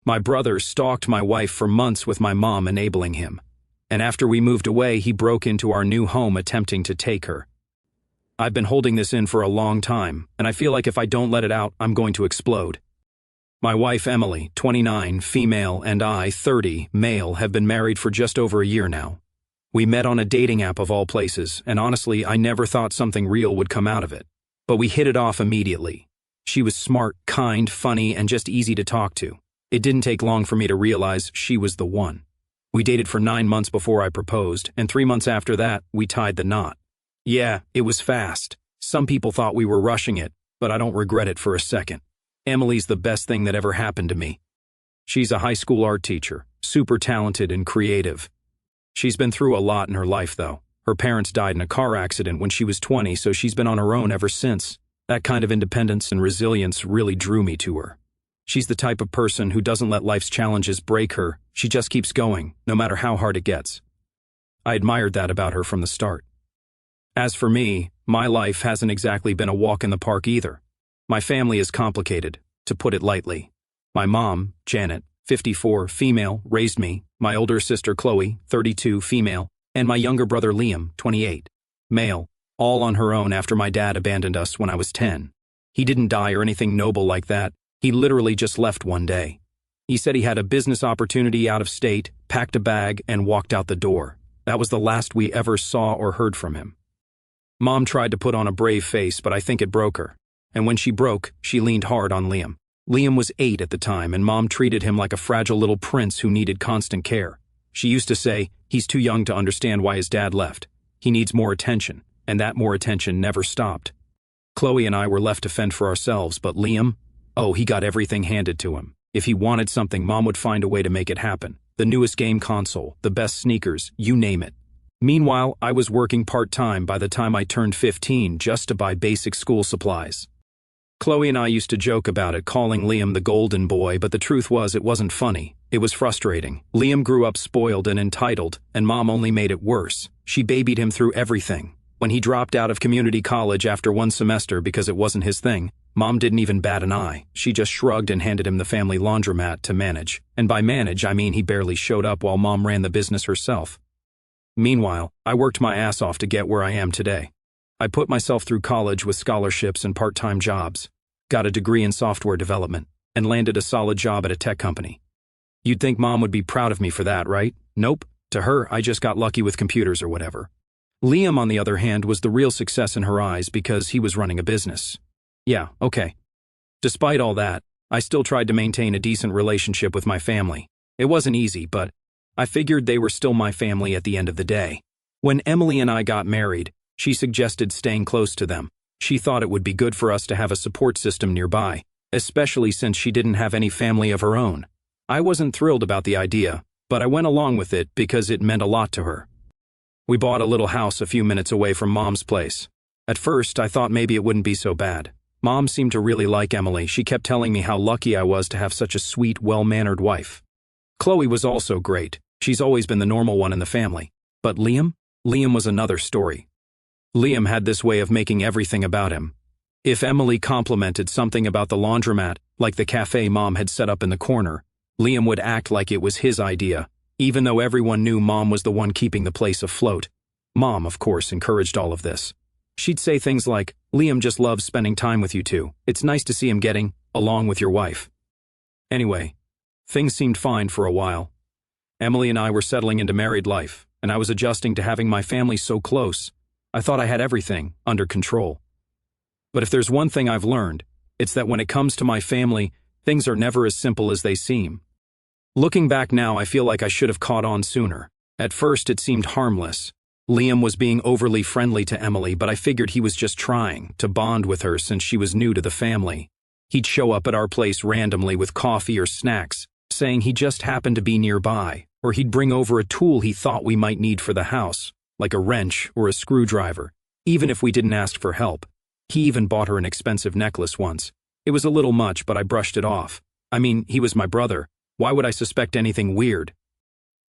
My brother stalked my wife for months with my mom enabling him. And after we moved away, he broke into our new home attempting to take her. I've been holding this in for a long time, and I feel like if I don't let it out, I'm going to explode. My wife Emily, 29, female, and I, 30, male, have been married for just over a year now. We met on a dating app of all places, and honestly, I never thought something real would come out of it. But we hit it off immediately. She was smart, kind, funny, and just easy to talk to. It didn't take long for me to realize she was the one. We dated for 9 months before I proposed, and 3 months after that, we tied the knot. Yeah, it was fast. Some people thought we were rushing it, but I don't regret it for a second. Emily's the best thing that ever happened to me. She's a high school art teacher, super talented and creative. She's been through a lot in her life, though. Her parents died in a car accident when she was 20, so she's been on her own ever since. That kind of independence and resilience really drew me to her. She's the type of person who doesn't let life's challenges break her. She just keeps going, no matter how hard it gets. I admired that about her from the start. As for me, my life hasn't exactly been a walk in the park either. My family is complicated, to put it lightly. My mom, Janet, 54, female, raised me, my older sister Chloe, 32, female, and my younger brother Liam, 28, male, all on her own after my dad abandoned us when I was 10. He didn't die or anything noble like that. He literally just left one day. He said he had a business opportunity out of state, packed a bag, and walked out the door. That was the last we ever saw or heard from him. Mom tried to put on a brave face, but I think it broke her. And when she broke, she leaned hard on Liam. Liam was 8 at the time, and Mom treated him like a fragile little prince who needed constant care. She used to say, he's too young to understand why his dad left. He needs more attention, and that more attention never stopped. Chloe and I were left to fend for ourselves, but Liam, oh, he got everything handed to him. If he wanted something, Mom would find a way to make it happen. The newest game console, the best sneakers, you name it. Meanwhile, I was working part-time by the time I turned 15 just to buy basic school supplies. Chloe and I used to joke about it, calling Liam the golden boy, but the truth was it wasn't funny. It was frustrating. Liam grew up spoiled and entitled, and Mom only made it worse. She babied him through everything. When he dropped out of community college after one semester because it wasn't his thing, Mom didn't even bat an eye. She just shrugged and handed him the family laundromat to manage. And by manage, I mean he barely showed up while Mom ran the business herself. Meanwhile, I worked my ass off to get where I am today. I put myself through college with scholarships and part-time jobs, got a degree in software development, and landed a solid job at a tech company. You'd think Mom would be proud of me for that, right? Nope. To her, I just got lucky with computers or whatever. Liam, on the other hand, was the real success in her eyes because he was running a business. Yeah, okay. Despite all that, I still tried to maintain a decent relationship with my family. It wasn't easy, but I figured they were still my family at the end of the day. When Emily and I got married, she suggested staying close to them. She thought it would be good for us to have a support system nearby, especially since she didn't have any family of her own. I wasn't thrilled about the idea, but I went along with it because it meant a lot to her. We bought a little house a few minutes away from Mom's place. At first, I thought maybe it wouldn't be so bad. Mom seemed to really like Emily. She kept telling me how lucky I was to have such a sweet, well-mannered wife. Chloe was also great. She's always been the normal one in the family. But Liam? Liam was another story. Liam had this way of making everything about him. If Emily complimented something about the laundromat, like the cafe Mom had set up in the corner, Liam would act like it was his idea, even though everyone knew Mom was the one keeping the place afloat. Mom, of course, encouraged all of this. She'd say things like, Liam just loves spending time with you two. It's nice to see him getting along with your wife. Anyway, things seemed fine for a while. Emily and I were settling into married life, and I was adjusting to having my family so close. I thought I had everything under control. But if there's one thing I've learned, it's that when it comes to my family, things are never as simple as they seem. Looking back now, I feel like I should have caught on sooner. At first, it seemed harmless. Liam was being overly friendly to Emily, but I figured he was just trying to bond with her since she was new to the family. He'd show up at our place randomly with coffee or snacks, saying he just happened to be nearby, or he'd bring over a tool he thought we might need for the house, like a wrench or a screwdriver, even if we didn't ask for help. He even bought her an expensive necklace once. It was a little much, but I brushed it off. I mean, he was my brother. Why would I suspect anything weird?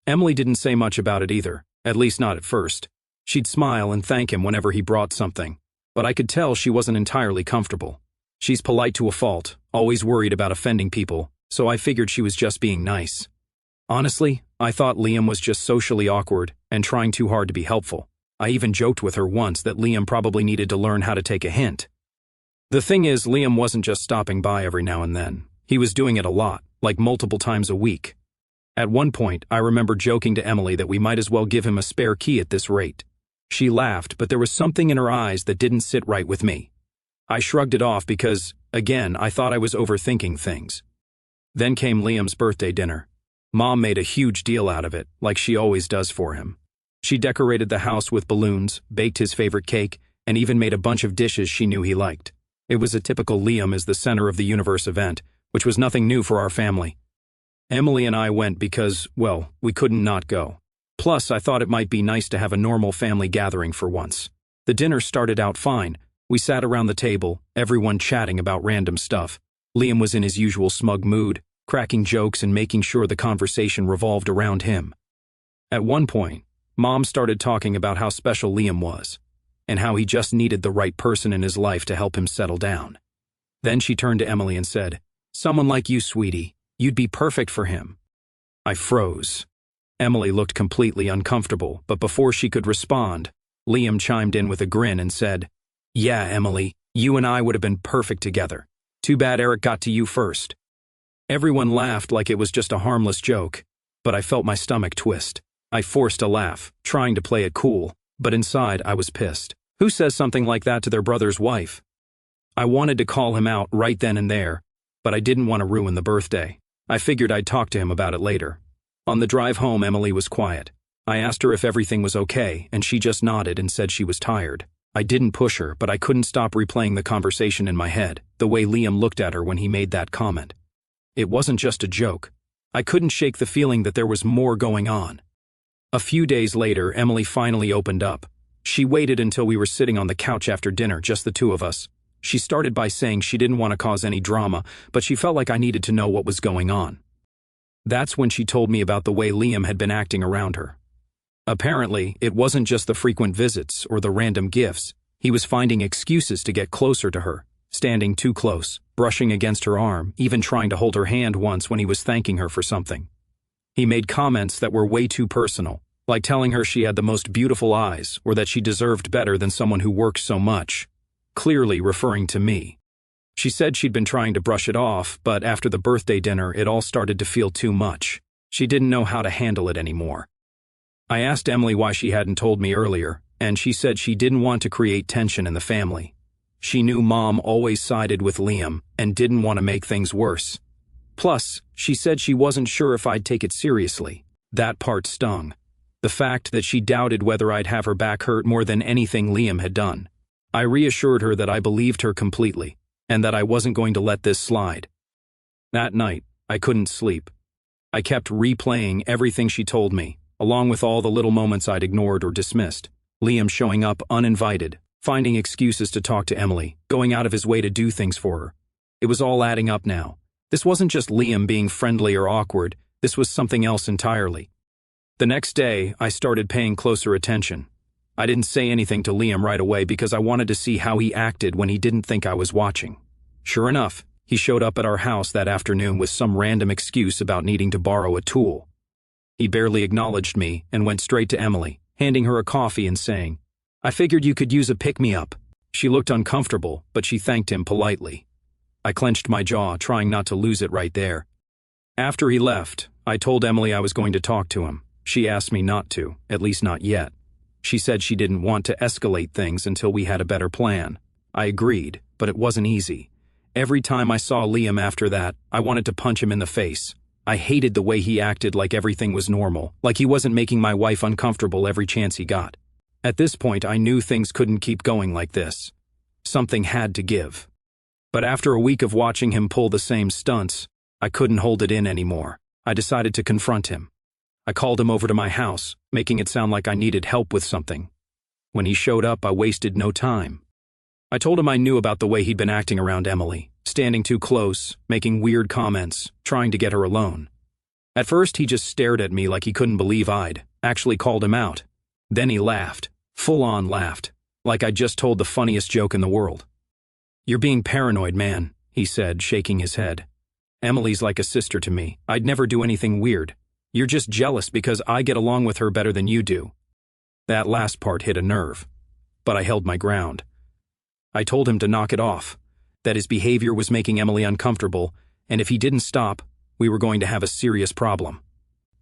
Emily didn't say much about it either, at least not at first. She'd smile and thank him whenever he brought something, but I could tell she wasn't entirely comfortable. She's polite to a fault, always worried about offending people, so I figured she was just being nice. Honestly, I thought Liam was just socially awkward and trying too hard to be helpful. I even joked with her once that Liam probably needed to learn how to take a hint. The thing is, Liam wasn't just stopping by every now and then. He was doing it a lot, like multiple times a week. At one point, I remember joking to Emily that we might as well give him a spare key at this rate. She laughed, but there was something in her eyes that didn't sit right with me. I shrugged it off because, again, I thought I was overthinking things. Then came Liam's birthday dinner. Mom made a huge deal out of it, like she always does for him. She decorated the house with balloons, baked his favorite cake, and even made a bunch of dishes she knew he liked. It was a typical Liam as the center of the universe event, which was nothing new for our family. Emily and I went because, well, we couldn't not go. Plus, I thought it might be nice to have a normal family gathering for once. The dinner started out fine. We sat around the table, everyone chatting about random stuff. Liam was in his usual smug mood, cracking jokes and making sure the conversation revolved around him. At one point, Mom started talking about how special Liam was, and how he just needed the right person in his life to help him settle down. Then she turned to Emily and said, "Someone like you, sweetie. You'd be perfect for him." I froze. Emily looked completely uncomfortable, but before she could respond, Liam chimed in with a grin and said, "Yeah, Emily, you and I would have been perfect together. Too bad Eric got to you first." Everyone laughed like it was just a harmless joke, but I felt my stomach twist. I forced a laugh, trying to play it cool, but inside I was pissed. Who says something like that to their brother's wife? I wanted to call him out right then and there, but I didn't want to ruin the birthday. I figured I'd talk to him about it later. On the drive home, Emily was quiet. I asked her if everything was okay, and she just nodded and said she was tired. I didn't push her, but I couldn't stop replaying the conversation in my head, the way Liam looked at her when he made that comment. It wasn't just a joke. I couldn't shake the feeling that there was more going on. A few days later, Emily finally opened up. She waited until we were sitting on the couch after dinner, just the two of us. She started by saying she didn't want to cause any drama, but she felt like I needed to know what was going on. That's when she told me about the way Liam had been acting around her. Apparently, it wasn't just the frequent visits or the random gifts. He was finding excuses to get closer to her, standing too close, brushing against her arm, even trying to hold her hand once when he was thanking her for something. He made comments that were way too personal, like telling her she had the most beautiful eyes or that she deserved better than someone who worked so much, clearly referring to me. She said she'd been trying to brush it off, but after the birthday dinner, it all started to feel too much. She didn't know how to handle it anymore. I asked Emily why she hadn't told me earlier, and she said she didn't want to create tension in the family. She knew Mom always sided with Liam and didn't want to make things worse. Plus, she said she wasn't sure if I'd take it seriously. That part stung. The fact that she doubted whether I'd have her back hurt more than anything Liam had done. I reassured her that I believed her completely, and that I wasn't going to let this slide. That night, I couldn't sleep. I kept replaying everything she told me, along with all the little moments I'd ignored or dismissed. Liam showing up uninvited, finding excuses to talk to Emily, going out of his way to do things for her. It was all adding up now. This wasn't just Liam being friendly or awkward, this was something else entirely. The next day, I started paying closer attention. I didn't say anything to Liam right away because I wanted to see how he acted when he didn't think I was watching. Sure enough, he showed up at our house that afternoon with some random excuse about needing to borrow a tool. He barely acknowledged me and went straight to Emily, handing her a coffee and saying, "I figured you could use a pick-me-up." She looked uncomfortable, but she thanked him politely. I clenched my jaw, trying not to lose it right there. After he left, I told Emily I was going to talk to him. She asked me not to, at least not yet. She said she didn't want to escalate things until we had a better plan. I agreed, but it wasn't easy. Every time I saw Liam after that, I wanted to punch him in the face. I hated the way he acted like everything was normal, like he wasn't making my wife uncomfortable every chance he got. At this point, I knew things couldn't keep going like this. Something had to give. But after a week of watching him pull the same stunts, I couldn't hold it in anymore. I decided to confront him. I called him over to my house, making it sound like I needed help with something. When he showed up, I wasted no time. I told him I knew about the way he'd been acting around Emily, standing too close, making weird comments, trying to get her alone. At first, he just stared at me like he couldn't believe I'd actually called him out. Then he laughed, full-on laughed, like I'd just told the funniest joke in the world. "You're being paranoid, man," he said, shaking his head. Emily's like a sister to me. I'd never do anything weird. You're just jealous because I get along with her better than you do." That last part hit a nerve, but I held my ground. I told him to knock it off, that his behavior was making Emily uncomfortable, and if he didn't stop, we were going to have a serious problem.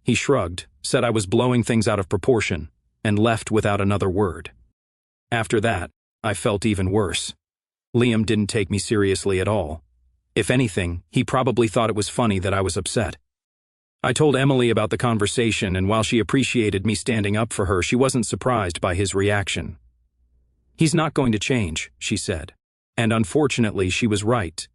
He shrugged, said I was blowing things out of proportion, and left without another word. After that, I felt even worse. Liam didn't take me seriously at all. If anything, he probably thought it was funny that I was upset. I told Emily about the conversation, and while she appreciated me standing up for her, she wasn't surprised by his reaction. "He's not going to change," she said. And unfortunately, she was right.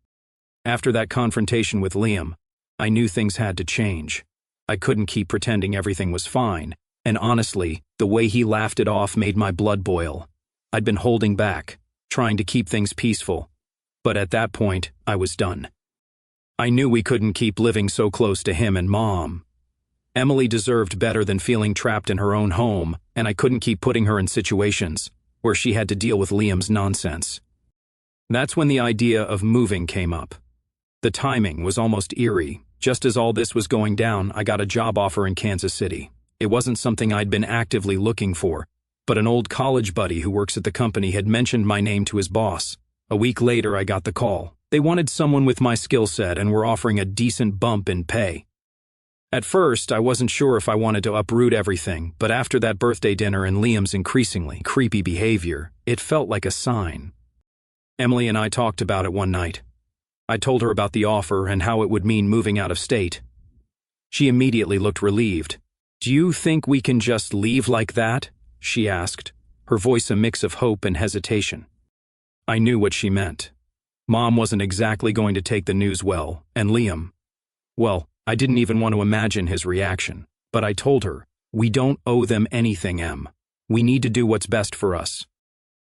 After that confrontation with Liam, I knew things had to change. I couldn't keep pretending everything was fine, and honestly, the way he laughed it off made my blood boil. I'd been holding back, trying to keep things peaceful, but at that point, I was done. I knew we couldn't keep living so close to him and Mom. Emily deserved better than feeling trapped in her own home, and I couldn't keep putting her in situations where she had to deal with Liam's nonsense. That's when the idea of moving came up. The timing was almost eerie. Just as all this was going down, I got a job offer in Kansas City. It wasn't something I'd been actively looking for, but an old college buddy who works at the company had mentioned my name to his boss. A week later, I got the call. They wanted someone with my skill set and were offering a decent bump in pay. At first, I wasn't sure if I wanted to uproot everything, but after that birthday dinner and Liam's increasingly creepy behavior, it felt like a sign. Emily and I talked about it one night. I told her about the offer and how it would mean moving out of state. She immediately looked relieved. "Do you think we can just leave like that?" she asked, her voice a mix of hope and hesitation. I knew what she meant. Mom wasn't exactly going to take the news well, and Liam, well, I didn't even want to imagine his reaction. But I told her, "We don't owe them anything, Em. We need to do what's best for us."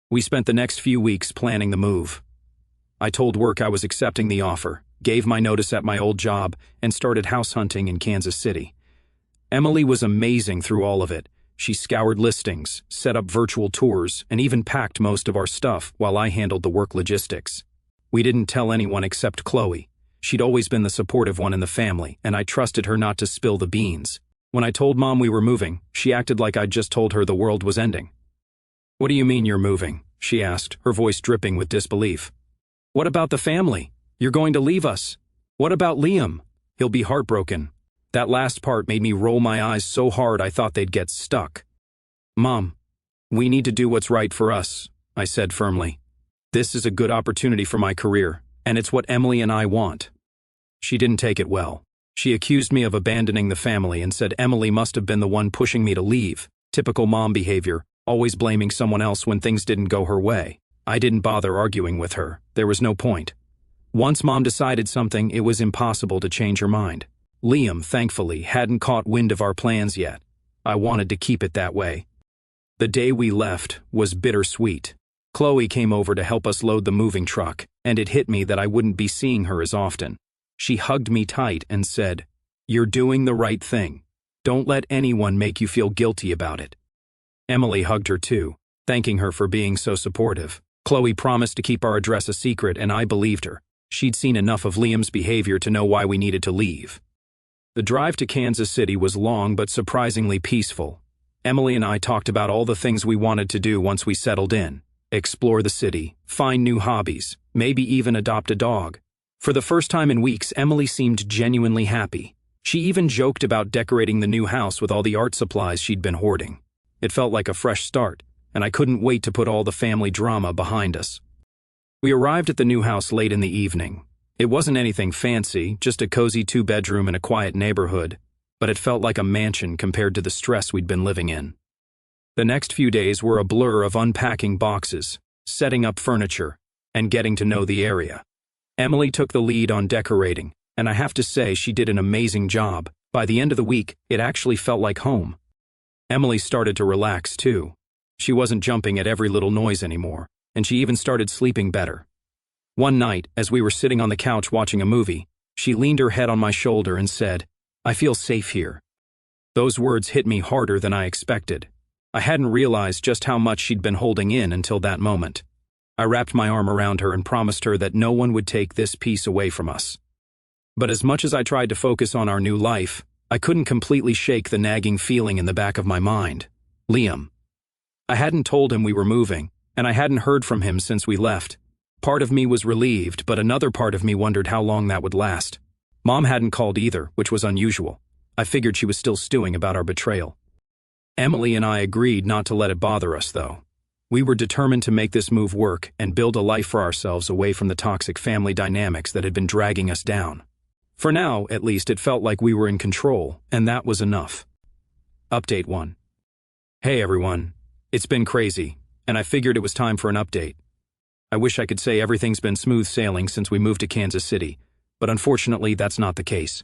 We spent the next few weeks planning the move. I told work I was accepting the offer, gave my notice at my old job, and started house hunting in Kansas City. Emily was amazing through all of it. She scoured listings, set up virtual tours, and even packed most of our stuff while I handled the work logistics. We didn't tell anyone except Chloe. She'd always been the supportive one in the family, and I trusted her not to spill the beans. When I told Mom we were moving, she acted like I'd just told her the world was ending. "What do you mean you're moving?" she asked, her voice dripping with disbelief. "What about the family? You're going to leave us. What about Liam? He'll be heartbroken." That last part made me roll my eyes so hard I thought they'd get stuck. "Mom, we need to do what's right for us," I said firmly. "This is a good opportunity for my career, and it's what Emily and I want." She didn't take it well. She accused me of abandoning the family and said Emily must have been the one pushing me to leave. Typical mom behavior, always blaming someone else when things didn't go her way. I didn't bother arguing with her. There was no point. Once Mom decided something, it was impossible to change her mind. Liam, thankfully, hadn't caught wind of our plans yet. I wanted to keep it that way. The day we left was bittersweet. Chloe came over to help us load the moving truck, and it hit me that I wouldn't be seeing her as often. She hugged me tight and said, "You're doing the right thing. Don't let anyone make you feel guilty about it." Emily hugged her too, thanking her for being so supportive. Chloe promised to keep our address a secret, and I believed her. She'd seen enough of Liam's behavior to know why we needed to leave. The drive to Kansas City was long but surprisingly peaceful. Emily and I talked about all the things we wanted to do once we settled in. Explore the city, find new hobbies, maybe even adopt a dog. For the first time in weeks, Emily seemed genuinely happy. She even joked about decorating the new house with all the art supplies she'd been hoarding. It felt like a fresh start, and I couldn't wait to put all the family drama behind us. We arrived at the new house late in the evening. It wasn't anything fancy, just a cozy 2-bedroom in a quiet neighborhood, but it felt like a mansion compared to the stress we'd been living in. The next few days were a blur of unpacking boxes, setting up furniture, and getting to know the area. Emily took the lead on decorating, and I have to say she did an amazing job. By the end of the week, it actually felt like home. Emily started to relax too. She wasn't jumping at every little noise anymore, and she even started sleeping better. One night, as we were sitting on the couch watching a movie, she leaned her head on my shoulder and said, "I feel safe here." Those words hit me harder than I expected. I hadn't realized just how much she'd been holding in until that moment. I wrapped my arm around her and promised her that no one would take this peace away from us. But as much as I tried to focus on our new life, I couldn't completely shake the nagging feeling in the back of my mind. Liam. I hadn't told him we were moving, and I hadn't heard from him since we left. Part of me was relieved, but another part of me wondered how long that would last. Mom hadn't called either, which was unusual. I figured she was still stewing about our betrayal. Emily and I agreed not to let it bother us, though. We were determined to make this move work and build a life for ourselves away from the toxic family dynamics that had been dragging us down. For now, at least, it felt like we were in control, and that was enough. Update 1. Hey everyone. It's been crazy, and I figured it was time for an update. I wish I could say everything's been smooth sailing since we moved to Kansas City, but unfortunately that's not the case.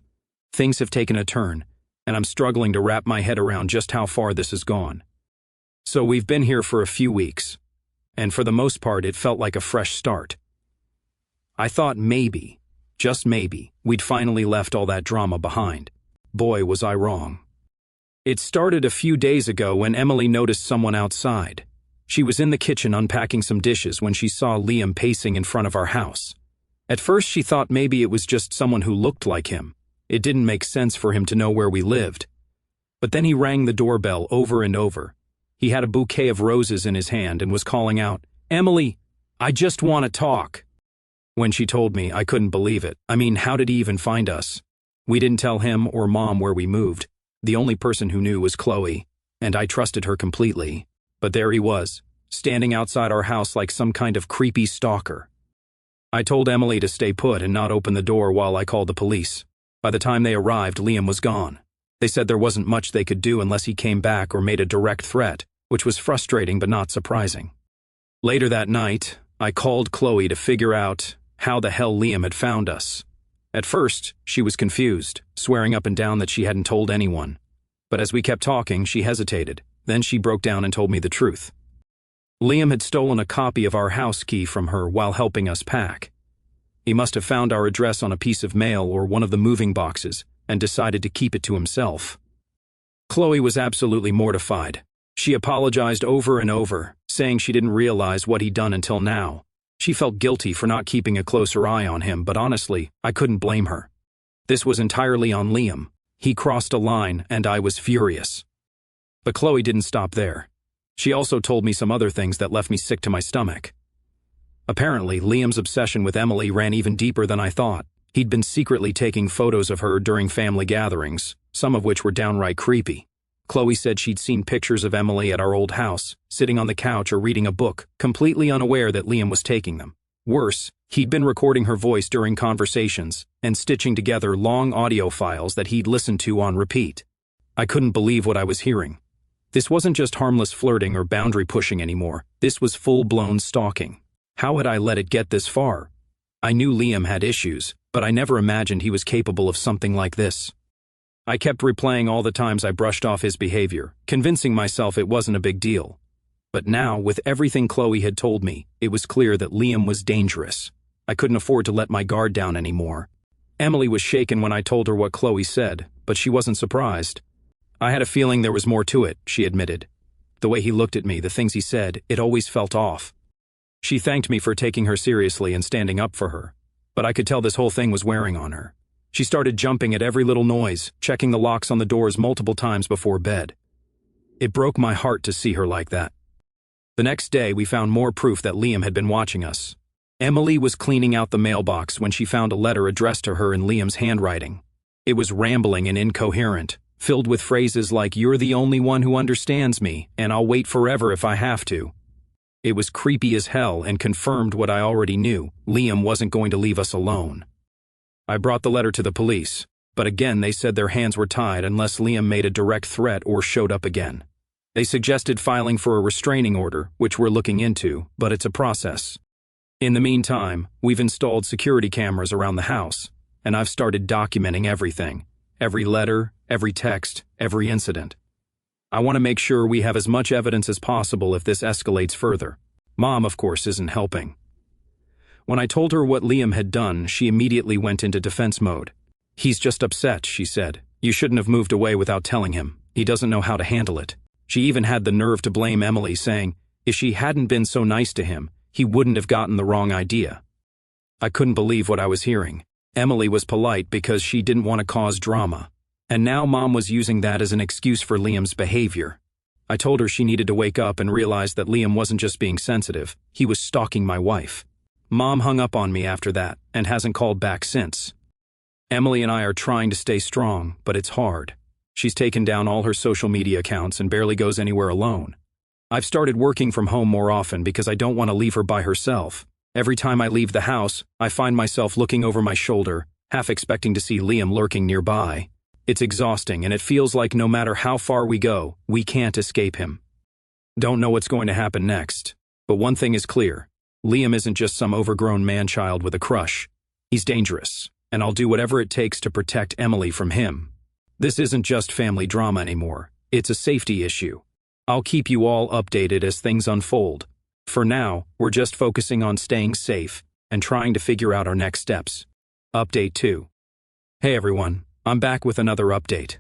Things have taken a turn, and I'm struggling to wrap my head around just how far this has gone. So we've been here for a few weeks, and for the most part it felt like a fresh start. I thought maybe, just maybe, we'd finally left all that drama behind. Boy, was I wrong. It started a few days ago when Emily noticed someone outside. She was in the kitchen unpacking some dishes when she saw Liam pacing in front of our house. At first she thought maybe it was just someone who looked like him. It didn't make sense for him to know where we lived. But then he rang the doorbell over and over. He had a bouquet of roses in his hand and was calling out, "Emily, I just want to talk." When she told me, I couldn't believe it. I mean, how did he even find us? We didn't tell him or Mom where we moved. The only person who knew was Chloe, and I trusted her completely. But there he was, standing outside our house like some kind of creepy stalker. I told Emily to stay put and not open the door while I called the police. By the time they arrived, Liam was gone. They said there wasn't much they could do unless he came back or made a direct threat, which was frustrating but not surprising. Later that night, I called Chloe to figure out how the hell Liam had found us. At first, she was confused, swearing up and down that she hadn't told anyone. But as we kept talking, she hesitated. Then she broke down and told me the truth. Liam had stolen a copy of our house key from her while helping us pack. He must have found our address on a piece of mail or one of the moving boxes and decided to keep it to himself. Chloe was absolutely mortified. She apologized over and over, saying she didn't realize what he'd done until now. She felt guilty for not keeping a closer eye on him, but honestly, I couldn't blame her. This was entirely on Liam. He crossed a line, and I was furious. But Chloe didn't stop there. She also told me some other things that left me sick to my stomach. Apparently, Liam's obsession with Emily ran even deeper than I thought. He'd been secretly taking photos of her during family gatherings, some of which were downright creepy. Chloe said she'd seen pictures of Emily at our old house, sitting on the couch or reading a book, completely unaware that Liam was taking them. Worse, he'd been recording her voice during conversations and stitching together long audio files that he'd listened to on repeat. I couldn't believe what I was hearing. This wasn't just harmless flirting or boundary pushing anymore. This was full-blown stalking. How had I let it get this far? I knew Liam had issues, but I never imagined he was capable of something like this. I kept replaying all the times I brushed off his behavior, convincing myself it wasn't a big deal. But now, with everything Chloe had told me, it was clear that Liam was dangerous. I couldn't afford to let my guard down anymore. Emily was shaken when I told her what Chloe said, but she wasn't surprised. I had a feeling there was more to it, she admitted. The way he looked at me, the things he said, it always felt off. She thanked me for taking her seriously and standing up for her, but I could tell this whole thing was wearing on her. She started jumping at every little noise, checking the locks on the doors multiple times before bed. It broke my heart to see her like that. The next day, we found more proof that Liam had been watching us. Emily was cleaning out the mailbox when she found a letter addressed to her in Liam's handwriting. It was rambling and incoherent, filled with phrases like, "You're the only one who understands me, and I'll wait forever if I have to." It was creepy as hell and confirmed what I already knew. Liam wasn't going to leave us alone. I brought the letter to the police, but again they said their hands were tied unless Liam made a direct threat or showed up again. They suggested filing for a restraining order, which we're looking into, but it's a process. In the meantime, we've installed security cameras around the house, and I've started documenting everything. Every letter, every text, every incident. I want to make sure we have as much evidence as possible if this escalates further. Mom, of course, isn't helping. When I told her what Liam had done, she immediately went into defense mode. "He's just upset," she said. "You shouldn't have moved away without telling him. He doesn't know how to handle it." She even had the nerve to blame Emily, saying, if she hadn't been so nice to him, he wouldn't have gotten the wrong idea. I couldn't believe what I was hearing. Emily was polite because she didn't want to cause drama. And now Mom was using that as an excuse for Liam's behavior. I told her she needed to wake up and realize that Liam wasn't just being sensitive, he was stalking my wife. Mom hung up on me after that and hasn't called back since. Emily and I are trying to stay strong, but it's hard. She's taken down all her social media accounts and barely goes anywhere alone. I've started working from home more often because I don't want to leave her by herself. Every time I leave the house, I find myself looking over my shoulder, half expecting to see Liam lurking nearby. It's exhausting, and it feels like no matter how far we go, we can't escape him. Don't know what's going to happen next, but one thing is clear. Liam isn't just some overgrown man-child with a crush. He's dangerous, and I'll do whatever it takes to protect Emily from him. This isn't just family drama anymore. It's a safety issue. I'll keep you all updated as things unfold. For now, we're just focusing on staying safe and trying to figure out our next steps. Update 2. Hey everyone, I'm back with another update.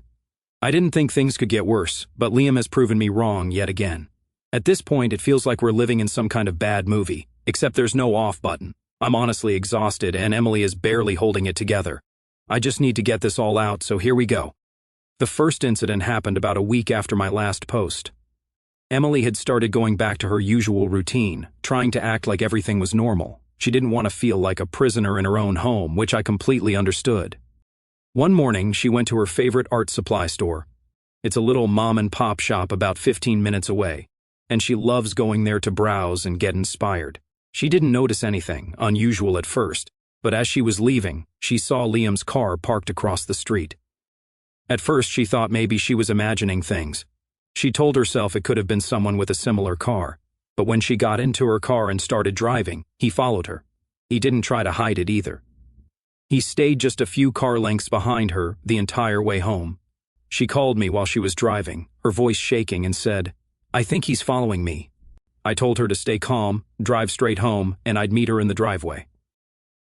I didn't think things could get worse, but Liam has proven me wrong yet again. At this point, it feels like we're living in some kind of bad movie, except there's no off button. I'm honestly exhausted and Emily is barely holding it together. I just need to get this all out, so here we go. The first incident happened about a week after my last post. Emily had started going back to her usual routine, trying to act like everything was normal. She didn't want to feel like a prisoner in her own home, which I completely understood. One morning, she went to her favorite art supply store. It's a little mom-and-pop shop about 15 minutes away, and she loves going there to browse and get inspired. She didn't notice anything unusual at first, but as she was leaving, she saw Liam's car parked across the street. At first, she thought maybe she was imagining things. She told herself it could have been someone with a similar car, but when she got into her car and started driving, he followed her. He didn't try to hide it either. He stayed just a few car lengths behind her the entire way home. She called me while she was driving, her voice shaking, and said, "I think he's following me." I told her to stay calm, drive straight home, and I'd meet her in the driveway.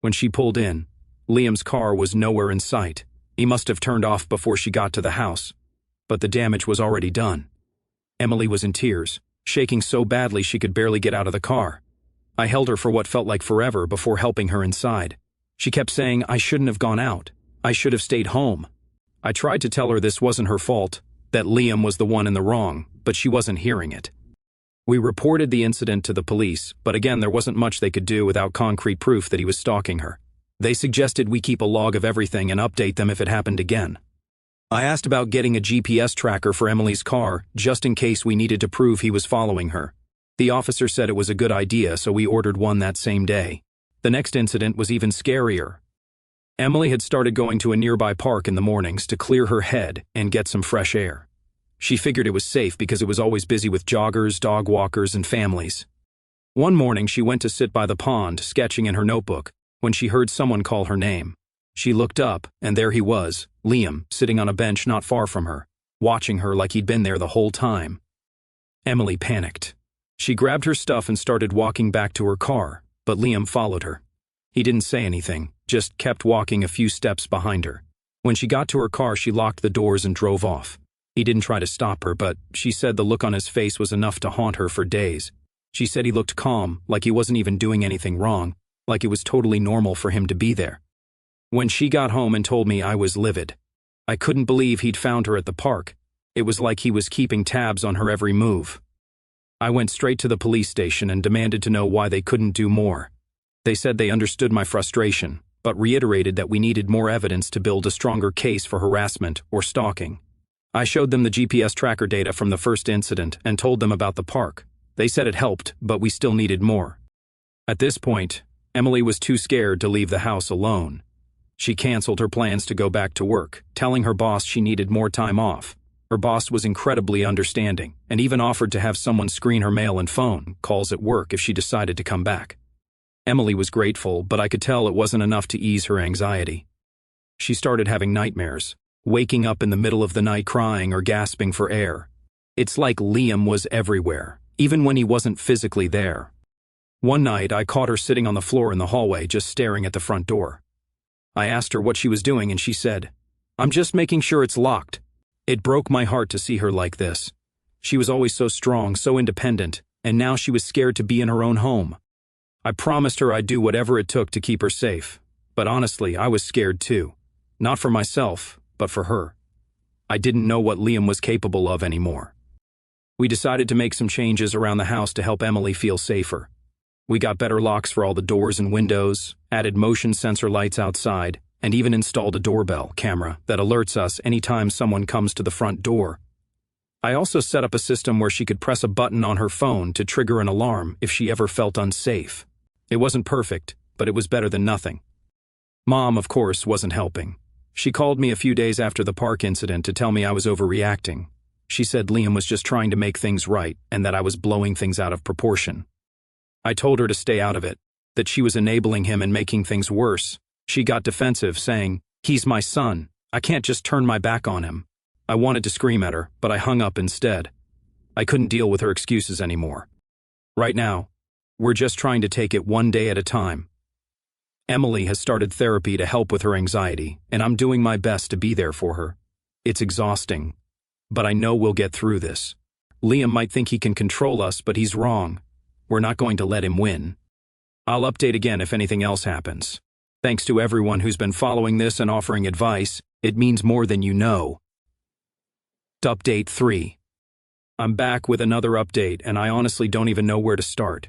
When she pulled in, Liam's car was nowhere in sight. He must have turned off before she got to the house, but the damage was already done. Emily was in tears, shaking so badly she could barely get out of the car. I held her for what felt like forever before helping her inside. She kept saying, "I shouldn't have gone out. I should have stayed home." I tried to tell her this wasn't her fault, that Liam was the one in the wrong, but she wasn't hearing it. We reported the incident to the police, but again there wasn't much they could do without concrete proof that he was stalking her. They suggested we keep a log of everything and update them if it happened again. I asked about getting a GPS tracker for Emily's car, just in case we needed to prove he was following her. The officer said it was a good idea, so we ordered one that same day. The next incident was even scarier. Emily had started going to a nearby park in the mornings to clear her head and get some fresh air. She figured it was safe because it was always busy with joggers, dog walkers, and families. One morning she went to sit by the pond, sketching in her notebook, when she heard someone call her name. She looked up, and there he was, Liam, sitting on a bench not far from her, watching her like he'd been there the whole time. Emily panicked. She grabbed her stuff and started walking back to her car, but Liam followed her. He didn't say anything, just kept walking a few steps behind her. When she got to her car, she locked the doors and drove off. He didn't try to stop her, but she said the look on his face was enough to haunt her for days. She said he looked calm, like he wasn't even doing anything wrong, like it was totally normal for him to be there. When she got home and told me, I was livid. I couldn't believe he'd found her at the park. It was like he was keeping tabs on her every move. I went straight to the police station and demanded to know why they couldn't do more. They said they understood my frustration, but reiterated that we needed more evidence to build a stronger case for harassment or stalking. I showed them the GPS tracker data from the first incident and told them about the park. They said it helped, but we still needed more. At this point, Emily was too scared to leave the house alone. She canceled her plans to go back to work, telling her boss she needed more time off. Her boss was incredibly understanding and even offered to have someone screen her mail and phone calls at work if she decided to come back. Emily was grateful, but I could tell it wasn't enough to ease her anxiety. She started having nightmares, waking up in the middle of the night crying or gasping for air. It's like Liam was everywhere, even when he wasn't physically there. One night, I caught her sitting on the floor in the hallway, just staring at the front door. I asked her what she was doing, and she said, "I'm just making sure it's locked." It broke my heart to see her like this. She was always so strong, so independent, and now she was scared to be in her own home. I promised her I'd do whatever it took to keep her safe, But honestly, I was scared too. Not for myself, but for her. I didn't know what Liam was capable of anymore. We decided to make some changes around the house to help Emily feel safer. We got better locks for all the doors and windows, added motion sensor lights outside, and even installed a doorbell camera that alerts us anytime someone comes to the front door. I also set up a system where she could press a button on her phone to trigger an alarm if she ever felt unsafe. It wasn't perfect, but it was better than nothing. Mom, of course, wasn't helping. She called me a few days after the park incident to tell me I was overreacting. She said Liam was just trying to make things right and that I was blowing things out of proportion. I told her to stay out of it, that she was enabling him and making things worse. She got defensive, saying, "He's my son. I can't just turn my back on him." I wanted to scream at her, but I hung up instead. I couldn't deal with her excuses anymore. Right now, we're just trying to take it one day at a time. Emily has started therapy to help with her anxiety, and I'm doing my best to be there for her. It's exhausting, but I know we'll get through this. Liam might think he can control us, but he's wrong. We're not going to let him win. I'll update again if anything else happens. Thanks to everyone who's been following this and offering advice. It means more than you know. Update 3. I'm back with another update, and I honestly don't even know where to start.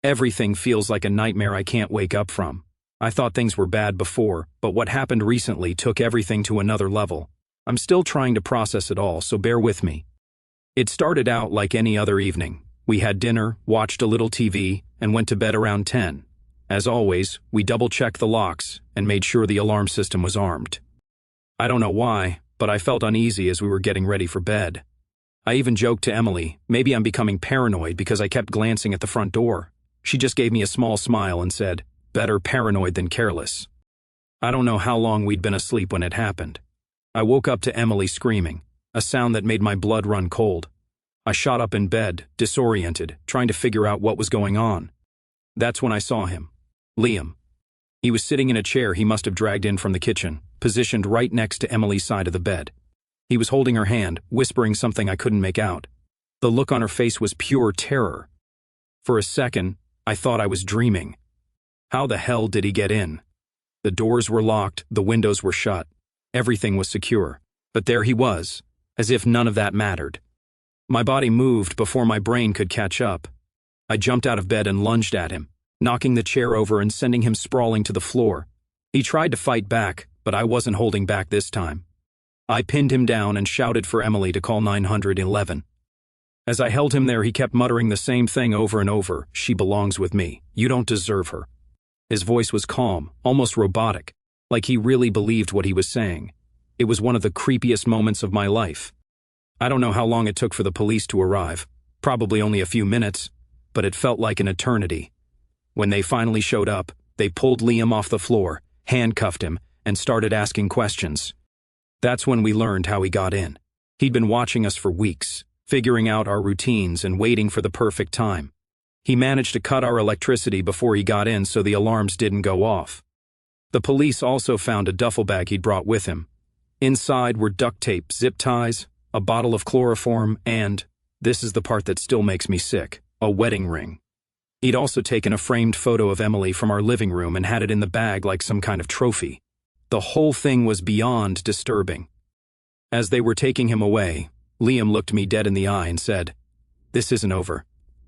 Everything feels like a nightmare I can't wake up from. I thought things were bad before, but what happened recently took everything to another level. I'm still trying to process it all, so bear with me. It started out like any other evening. We had dinner, watched a little TV, and went to bed around 10. As always, we double-checked the locks and made sure the alarm system was armed. I don't know why, but I felt uneasy as we were getting ready for bed. I even joked to Emily, maybe I'm becoming paranoid because I kept glancing at the front door. She just gave me a small smile and said, "Better paranoid than careless." I don't know how long we'd been asleep when it happened. I woke up to Emily screaming, a sound that made my blood run cold. I shot up in bed, disoriented, trying to figure out what was going on. That's when I saw him. Liam. He was sitting in a chair he must have dragged in from the kitchen, positioned right next to Emily's side of the bed. He was holding her hand, whispering something I couldn't make out. The look on her face was pure terror. For a second, I thought I was dreaming. How the hell did he get in? The doors were locked, the windows were shut. Everything was secure. But there he was, as if none of that mattered. My body moved before my brain could catch up. I jumped out of bed and lunged at him, knocking the chair over and sending him sprawling to the floor. He tried to fight back, but I wasn't holding back this time. I pinned him down and shouted for Emily to call 911. As I held him there, he kept muttering the same thing over and over, "She belongs with me. You don't deserve her." His voice was calm, almost robotic, like he really believed what he was saying. It was one of the creepiest moments of my life. I don't know how long it took for the police to arrive, probably only a few minutes, but it felt like an eternity. When they finally showed up, they pulled Liam off the floor, handcuffed him, and started asking questions. That's when we learned how he got in. He'd been watching us for weeks, figuring out our routines and waiting for the perfect time. He managed to cut our electricity before he got in so the alarms didn't go off. The police also found a duffel bag he'd brought with him. Inside were duct tape, zip ties, a bottle of chloroform, and, this is the part that still makes me sick, a wedding ring. He'd also taken a framed photo of Emily from our living room and had it in the bag like some kind of trophy. The whole thing was beyond disturbing. As they were taking him away, Liam looked me dead in the eye and said, "This isn't over."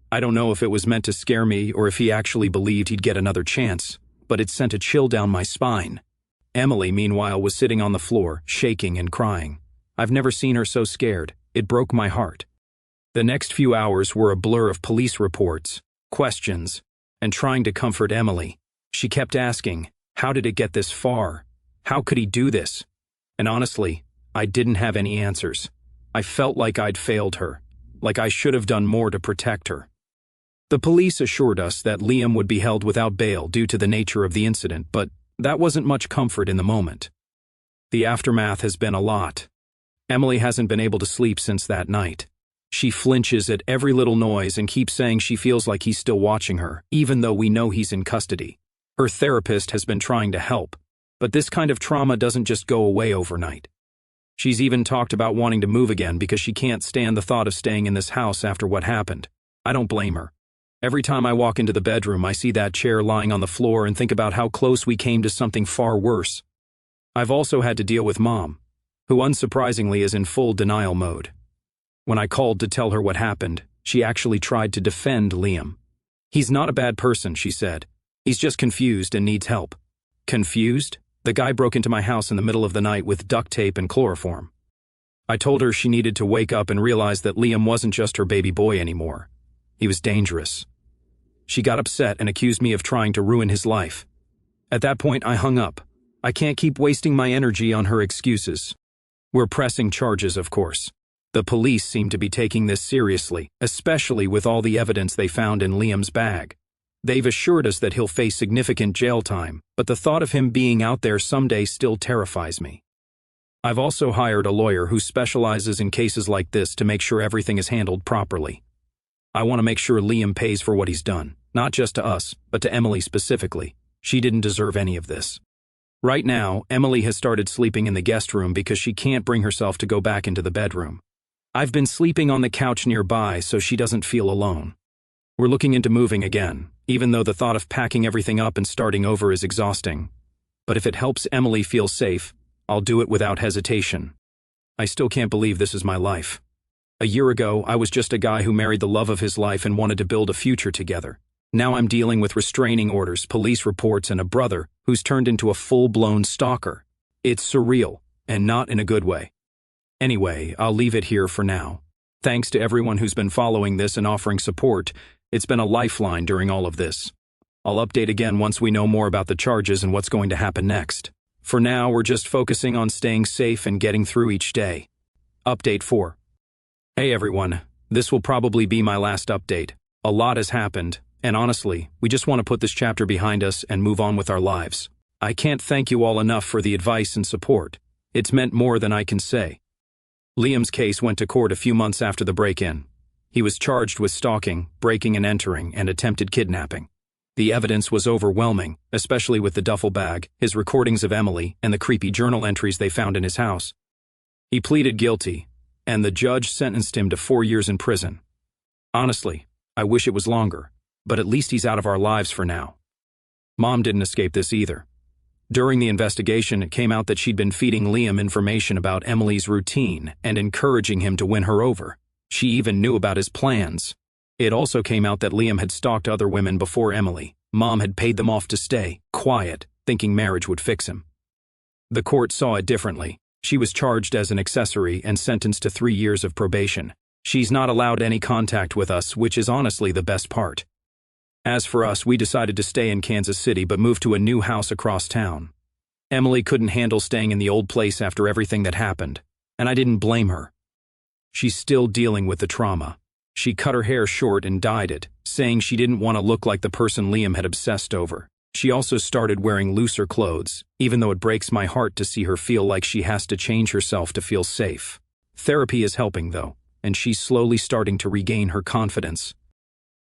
I don't know if it was meant to scare me or if he actually believed he'd get another chance, but it sent a chill down my spine. Emily, meanwhile, was sitting on the floor, shaking and crying. I've never seen her so scared. It broke my heart. The next few hours were a blur of police reports, questions, and trying to comfort Emily. She kept asking, how did it get this far? How could he do this? And honestly, I didn't have any answers. I felt like I'd failed her, like I should have done more to protect her. The police assured us that Liam would be held without bail due to the nature of the incident, but that wasn't much comfort in the moment. The aftermath has been a lot. Emily hasn't been able to sleep since that night. She flinches at every little noise and keeps saying she feels like he's still watching her, even though we know he's in custody. Her therapist has been trying to help, but this kind of trauma doesn't just go away overnight. She's even talked about wanting to move again because she can't stand the thought of staying in this house after what happened. I don't blame her. Every time I walk into the bedroom, I see that chair lying on the floor and think about how close we came to something far worse. I've also had to deal with Mom, who unsurprisingly is in full denial mode. When I called to tell her what happened, she actually tried to defend Liam. "He's not a bad person," she said. "He's just confused and needs help." Confused? The guy broke into my house in the middle of the night with duct tape and chloroform. I told her she needed to wake up and realize that Liam wasn't just her baby boy anymore. He was dangerous. She got upset and accused me of trying to ruin his life. At that point, I hung up. I can't keep wasting my energy on her excuses. We're pressing charges, of course. The police seem to be taking this seriously, especially with all the evidence they found in Liam's bag. They've assured us that he'll face significant jail time, but the thought of him being out there someday still terrifies me. I've also hired a lawyer who specializes in cases like this to make sure everything is handled properly. I want to make sure Liam pays for what he's done, not just to us, but to Emily specifically. She didn't deserve any of this. Right now, Emily has started sleeping in the guest room because she can't bring herself to go back into the bedroom. I've been sleeping on the couch nearby so she doesn't feel alone. We're looking into moving again, even though the thought of packing everything up and starting over is exhausting. But if it helps Emily feel safe, I'll do it without hesitation. I still can't believe this is my life. A year ago, I was just a guy who married the love of his life and wanted to build a future together. Now I'm dealing with restraining orders, police reports, and a brother who's turned into a full-blown stalker. It's surreal, and not in a good way. Anyway, I'll leave it here for now. Thanks to everyone who's been following this and offering support. It's been a lifeline during all of this. I'll update again once we know more about the charges and what's going to happen next. For now, we're just focusing on staying safe and getting through each day. Update 4. Hey everyone, this will probably be my last update. A lot has happened, and honestly, we just want to put this chapter behind us and move on with our lives. I can't thank you all enough for the advice and support. It's meant more than I can say. Liam's case went to court a few months after the break-in. He was charged with stalking, breaking and entering, and attempted kidnapping. The evidence was overwhelming, especially with the duffel bag, his recordings of Emily, and the creepy journal entries they found in his house. He pleaded guilty, and the judge sentenced him to 4 years in prison. Honestly, I wish it was longer, but at least he's out of our lives for now. Mom didn't escape this either. During the investigation, it came out that she'd been feeding Liam information about Emily's routine and encouraging him to win her over. She even knew about his plans. It also came out that Liam had stalked other women before Emily. Mom had paid them off to stay quiet, thinking marriage would fix him. The court saw it differently. She was charged as an accessory and sentenced to 3 years of probation. She's not allowed any contact with us, which is honestly the best part. As for us, we decided to stay in Kansas City but moved to a new house across town. Emily couldn't handle staying in the old place after everything that happened, and I didn't blame her. She's still dealing with the trauma. She cut her hair short and dyed it, saying she didn't want to look like the person Liam had obsessed over. She also started wearing looser clothes, even though it breaks my heart to see her feel like she has to change herself to feel safe. Therapy is helping, though, and she's slowly starting to regain her confidence.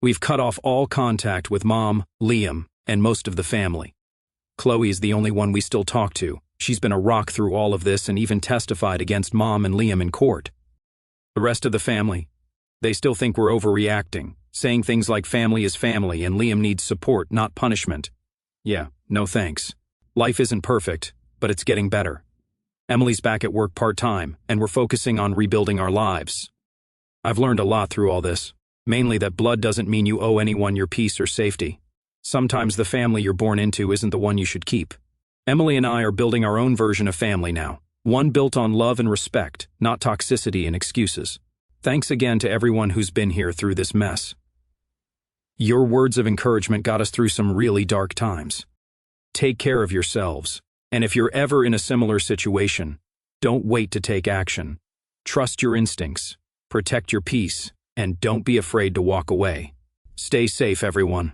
We've cut off all contact with Mom, Liam, and most of the family. Chloe is the only one we still talk to. She's been a rock through all of this and even testified against Mom and Liam in court. The rest of the family, they still think we're overreacting, saying things like family is family and Liam needs support, not punishment. Yeah, no thanks. Life isn't perfect, but it's getting better. Emily's back at work part-time, and we're focusing on rebuilding our lives. I've learned a lot through all this, mainly that blood doesn't mean you owe anyone your peace or safety. Sometimes the family you're born into isn't the one you should keep. Emily and I are building our own version of family now, one built on love and respect, not toxicity and excuses. Thanks again to everyone who's been here through this mess. Your words of encouragement got us through some really dark times. Take care of yourselves, and if you're ever in a similar situation, don't wait to take action. Trust your instincts, protect your peace, and don't be afraid to walk away. Stay safe, everyone.